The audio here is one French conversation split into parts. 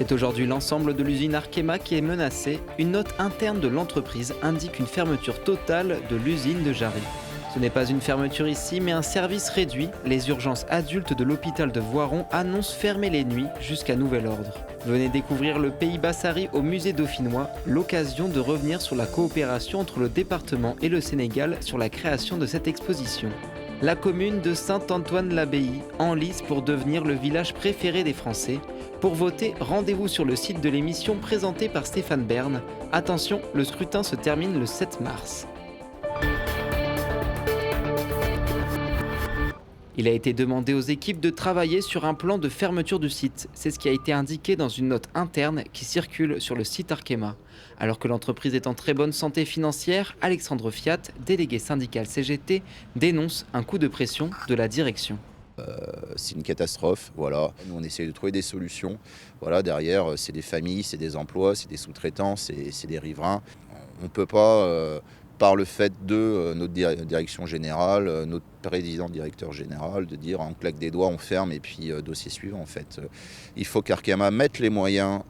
C'est aujourd'hui l'ensemble de l'usine Arkema qui est menacé. Une note interne de l'entreprise indique une fermeture totale de l'usine de Jarry. Ce n'est pas une fermeture ici, mais un service réduit. Les urgences adultes de l'hôpital de Voiron annoncent fermer les nuits jusqu'à nouvel ordre. Venez découvrir le Pays Bassari au musée dauphinois, l'occasion de revenir sur la coopération entre le département et le Sénégal sur la création de cette exposition. La commune de Saint-Antoine-l'Abbaye en lice pour devenir le village préféré des Français. Pour voter, rendez-vous sur le site de l'émission présentée par Stéphane Bern. Attention, le scrutin se termine le 7 mars. Il a été demandé aux équipes de travailler sur un plan de fermeture du site. C'est ce qui a été indiqué dans une note interne qui circule sur le site Arkema. Alors que l'entreprise est en très bonne santé financière, Alexandre Fiat, délégué syndical CGT, dénonce un coup de pression de la direction. C'est une catastrophe, voilà. Nous on essaie de trouver des solutions. Voilà, derrière c'est des familles, c'est des emplois, c'est des sous-traitants, c'est des riverains. On ne peut pas, par le fait de notre direction générale, notre président directeur général, de dire on claque des doigts, on ferme et puis dossier suivant en fait. Il faut qu'Arkema mette les moyens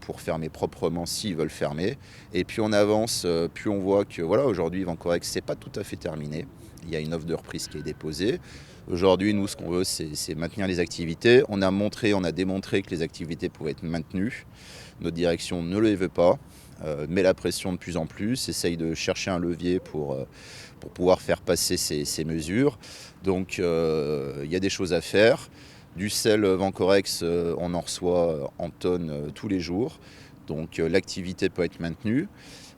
pour fermer proprement s'ils veulent fermer. Et puis on avance, puis on voit que voilà, aujourd'hui Vancorex c'est pas tout à fait terminé. Il y a une offre de reprise qui est déposée. Aujourd'hui, nous, ce qu'on veut, c'est maintenir les activités. On a démontré que les activités pouvaient être maintenues. Notre direction ne le veut pas, met la pression de plus en plus, essaye de chercher un levier pour pouvoir faire passer ces mesures. Donc, il y a des choses à faire. Du sel Vancorex, on en reçoit en tonnes tous les jours. Donc, l'activité peut être maintenue.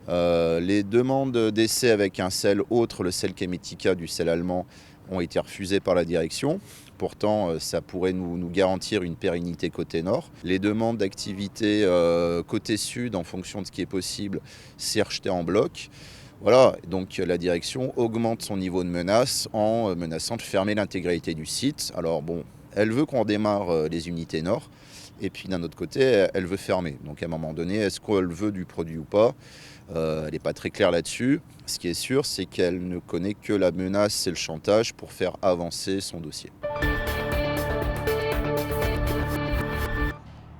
Les demandes d'essai avec un sel autre, le sel Chemetica du sel allemand, ont été refusées par la direction. Pourtant, ça pourrait nous garantir une pérennité côté nord. Les demandes d'activité côté sud, en fonction de ce qui est possible, c'est rejeté en bloc. Voilà, donc la direction augmente son niveau de menace en menaçant de fermer l'intégralité du site. Alors bon, elle veut qu'on démarre les unités nord. Et puis d'un autre côté, elle veut fermer. Donc à un moment donné, est-ce qu'elle veut du produit ou pas ? Elle n'est pas très claire là-dessus. Ce qui est sûr, c'est qu'elle ne connaît que la menace et le chantage pour faire avancer son dossier.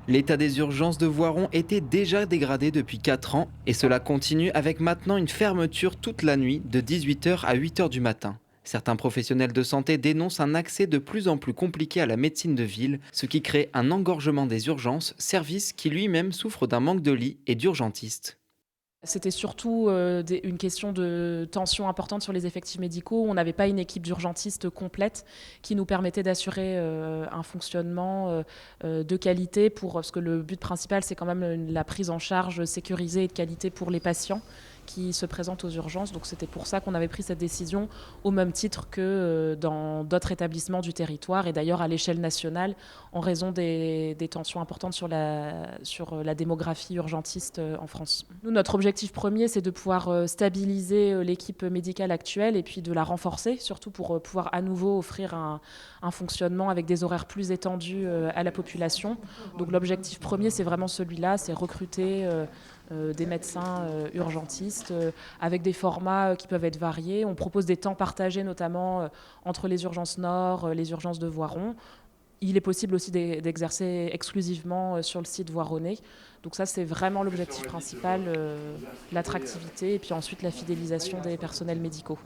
L'état des urgences de Voiron était déjà dégradé depuis 4 ans et cela continue avec maintenant une fermeture toute la nuit de 18h à 8h du matin. Certains professionnels de santé dénoncent un accès de plus en plus compliqué à la médecine de ville, ce qui crée un engorgement des urgences, service qui lui-même souffre d'un manque de lits et d'urgentistes. C'était surtout une question de tension importante sur les effectifs médicaux. On n'avait pas une équipe d'urgentistes complète qui nous permettait d'assurer un fonctionnement de qualité parce que le but principal, c'est quand même la prise en charge sécurisée et de qualité pour les patients qui se présentent aux urgences. Donc c'était pour ça qu'on avait pris cette décision au même titre que dans d'autres établissements du territoire et d'ailleurs à l'échelle nationale en raison des tensions importantes sur la démographie urgentiste en France. Nous, notre objectif premier, c'est de pouvoir stabiliser l'équipe médicale actuelle et puis de la renforcer, surtout pour pouvoir à nouveau offrir un fonctionnement avec des horaires plus étendus à la population. Donc l'objectif premier, c'est vraiment celui-là, c'est recruter des médecins urgentistes avec des formats qui peuvent être variés. On propose des temps partagés notamment entre les urgences nord, les urgences de Voiron. Il est possible aussi d'exercer exclusivement sur le site voironnais. Donc ça, c'est vraiment l'objectif principal, l'attractivité et puis ensuite la fidélisation des personnels médicaux.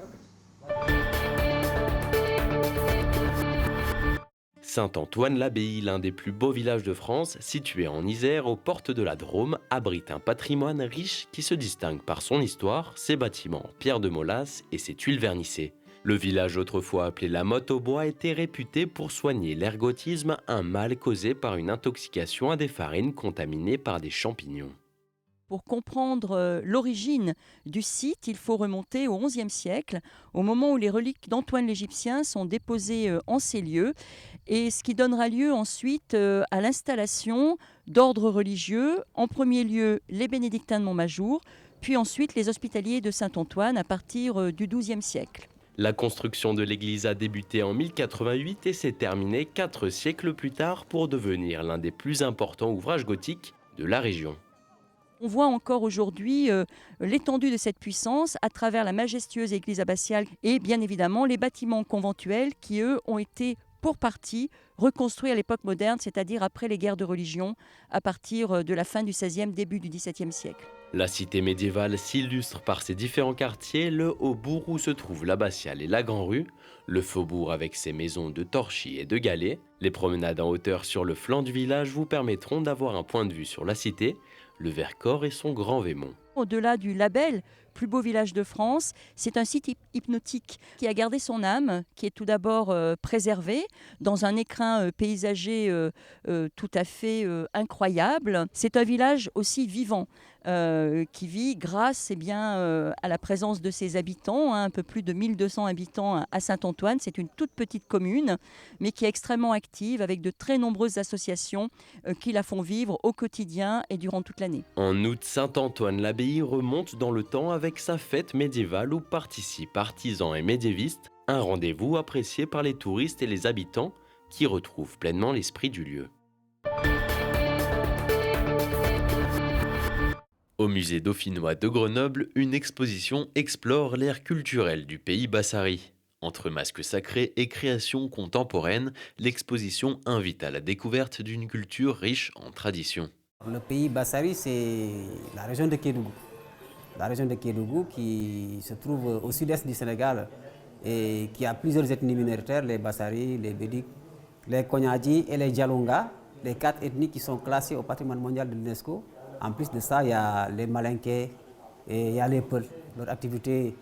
Saint-Antoine-l'Abbaye, l'un des plus beaux villages de France, situé en Isère aux portes de la Drôme, abrite un patrimoine riche qui se distingue par son histoire, ses bâtiments en pierre de molasse et ses tuiles vernissées. Le village autrefois appelé La Motte-aux-Bois était réputé pour soigner l'ergotisme, un mal causé par une intoxication à des farines contaminées par des champignons. Pour comprendre l'origine du site, il faut remonter au XIe siècle, au moment où les reliques d'Antoine l'Égyptien sont déposées en ces lieux, et ce qui donnera lieu ensuite à l'installation d'ordres religieux, en premier lieu les bénédictins de Montmajour, puis ensuite les hospitaliers de Saint-Antoine à partir du XIIe siècle. La construction de l'église a débuté en 1088 et s'est terminée 4 siècles plus tard pour devenir l'un des plus importants ouvrages gothiques de la région. On voit encore aujourd'hui l'étendue de cette puissance à travers la majestueuse église abbatiale et bien évidemment les bâtiments conventuels qui, eux, ont été pour partie reconstruit à l'époque moderne, c'est-à-dire après les guerres de religion, à partir de la fin du XVIe, début du XVIIe siècle. La cité médiévale s'illustre par ses différents quartiers, le Haut-Bourg où se trouvent l'Abbatiale et la Grand-Rue, le Faubourg avec ses maisons de torchis et de galets. Les promenades en hauteur sur le flanc du village vous permettront d'avoir un point de vue sur la cité, le Vercors et son Grand Vémont. Au-delà du label plus beau village de France, c'est un site hypnotique qui a gardé son âme, qui est tout d'abord préservé dans un écrin paysager tout à fait incroyable. C'est un village aussi vivant qui vit grâce à la présence de ses habitants, un peu plus de 1200 habitants à Saint-Antoine. C'est une toute petite commune, mais qui est extrêmement active avec de très nombreuses associations qui la font vivre au quotidien et durant toute l'année. En août, Saint-Antoine-l'Abbaye remonte dans le temps avec sa fête médiévale où participent artisans et médiévistes, un rendez-vous apprécié par les touristes et les habitants qui retrouvent pleinement l'esprit du lieu. Au musée dauphinois de Grenoble, une exposition explore l'ère culturelle du pays Bassari. Entre masques sacrés et créations contemporaines, l'exposition invite à la découverte d'une culture riche en traditions. Le pays Bassari, c'est la région de Kédougou. La région de Kédougou qui se trouve au sud-est du Sénégal et qui a plusieurs ethnies minoritaires, les Bassari, les Bédik, les Konyadji et les Djalonga, les 4 ethnies qui sont classées au patrimoine mondial de l'UNESCO. En plus de ça, il y a les Malinké et il y a les Peuls. Leur activité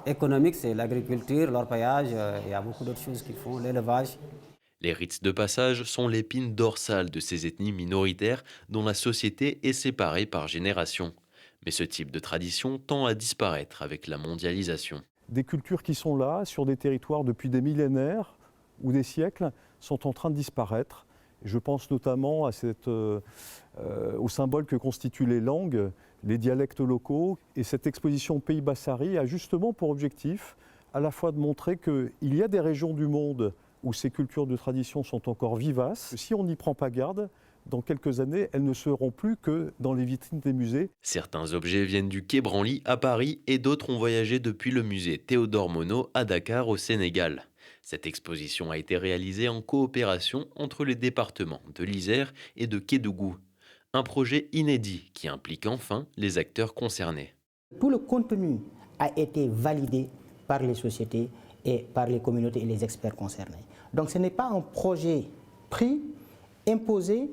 économique, c'est l'agriculture, l'orpaillage, il y a beaucoup d'autres choses qu'ils font, l'élevage. Les rites de passage sont l'épine dorsale de ces ethnies minoritaires dont la société est séparée par génération. Mais ce type de tradition tend à disparaître avec la mondialisation. Des cultures qui sont là, sur des territoires depuis des millénaires ou des siècles, sont en train de disparaître. Je pense notamment au symbole que constituent les langues, les dialectes locaux. Et cette exposition Pays Bassari a justement pour objectif à la fois de montrer qu'il y a des régions du monde où ces cultures de tradition sont encore vivaces. Si on n'y prend pas garde, dans quelques années, elles ne seront plus que dans les vitrines des musées. Certains objets viennent du Quai Branly à Paris et d'autres ont voyagé depuis le musée Théodore Monod à Dakar au Sénégal. Cette exposition a été réalisée en coopération entre les départements de l'Isère et de Kédougou. Un projet inédit qui implique enfin les acteurs concernés. Tout le contenu a été validé par les sociétés et par les communautés et les experts concernés. Donc ce n'est pas un projet pris, imposé,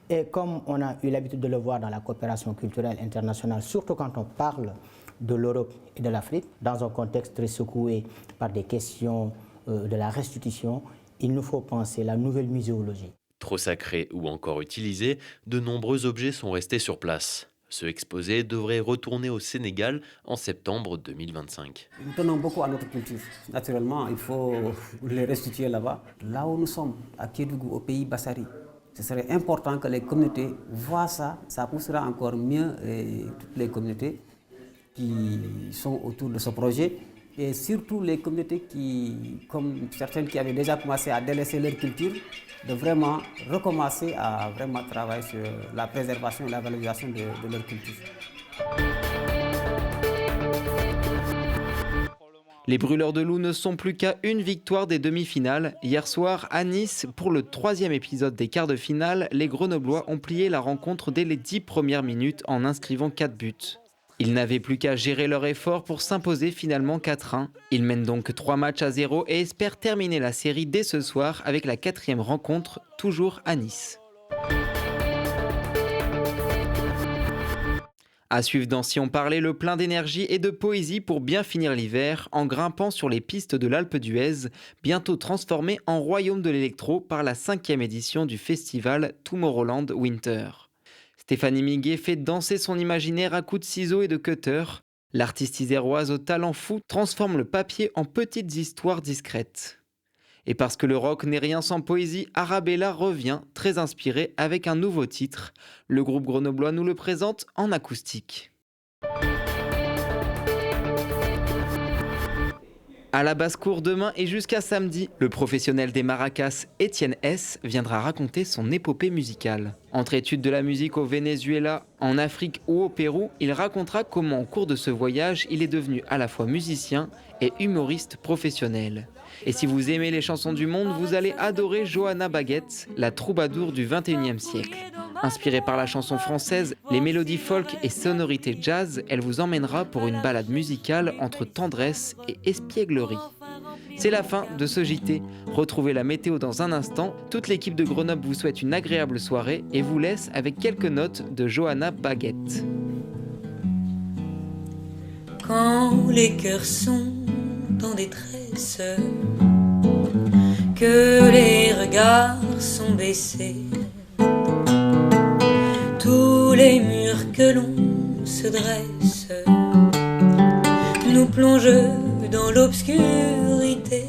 et comme on a eu l'habitude de le voir dans la coopération culturelle internationale, surtout quand on parle de l'Europe et de l'Afrique, dans un contexte très secoué par des questions de la restitution, il nous faut penser la nouvelle muséologie. Trop sacrés ou encore utilisés, de nombreux objets sont restés sur place. Ce exposé devrait retourner au Sénégal en septembre 2025. Nous tenons beaucoup à notre culture. Naturellement, il faut les restituer là-bas. Là où nous sommes, à Kédougou, au pays Bassari, ce serait important que les communautés voient ça. Ça poussera encore mieux toutes les communautés qui sont autour de ce projet. Et surtout les communautés qui, comme certaines qui avaient déjà commencé à délaisser leur culture, de vraiment recommencer à vraiment travailler sur la préservation et la valorisation de leur culture. Les Brûleurs de loups ne sont plus qu'à une victoire des demi-finales. Hier soir, à Nice, pour le 3e épisode des quarts de finale, les Grenoblois ont plié la rencontre dès les 10 premières minutes en inscrivant 4 buts. Ils n'avaient plus qu'à gérer leur effort pour s'imposer finalement 4-1. Ils mènent donc 3 matchs à 0 et espèrent terminer la série dès ce soir avec la 4e rencontre, toujours à Nice. À suivre dans Si on parlait, le plein d'énergie et de poésie pour bien finir l'hiver en grimpant sur les pistes de l'Alpe d'Huez, bientôt transformé en royaume de l'électro par la 5e édition du festival Tomorrowland Winter. Stéphanie Miguet fait danser son imaginaire à coups de ciseaux et de cutter. L'artiste iséroise au talent fou transforme le papier en petites histoires discrètes. Et parce que le rock n'est rien sans poésie, Arabella revient, très inspiré, avec un nouveau titre. Le groupe grenoblois nous le présente en acoustique. À la basse-cour demain et jusqu'à samedi, le professionnel des maracas, Étienne S, viendra raconter son épopée musicale. Entre études de la musique au Venezuela, en Afrique ou au Pérou, il racontera comment au cours de ce voyage, il est devenu à la fois musicien et humoriste professionnel. Et si vous aimez les chansons du monde, vous allez adorer Johanna Baguette, la troubadour du XXIe siècle. Inspirée par la chanson française, les mélodies folk et sonorités jazz, elle vous emmènera pour une balade musicale entre tendresse et espièglerie. C'est la fin de ce JT. Retrouvez la météo dans un instant. Toute l'équipe de Grenoble vous souhaite une agréable soirée et vous laisse avec quelques notes de Johanna Baguette. Quand les cœurs sont en détresse, que les regards sont baissés, tous les murs que l'on se dresse nous plongent dans l'obscurité.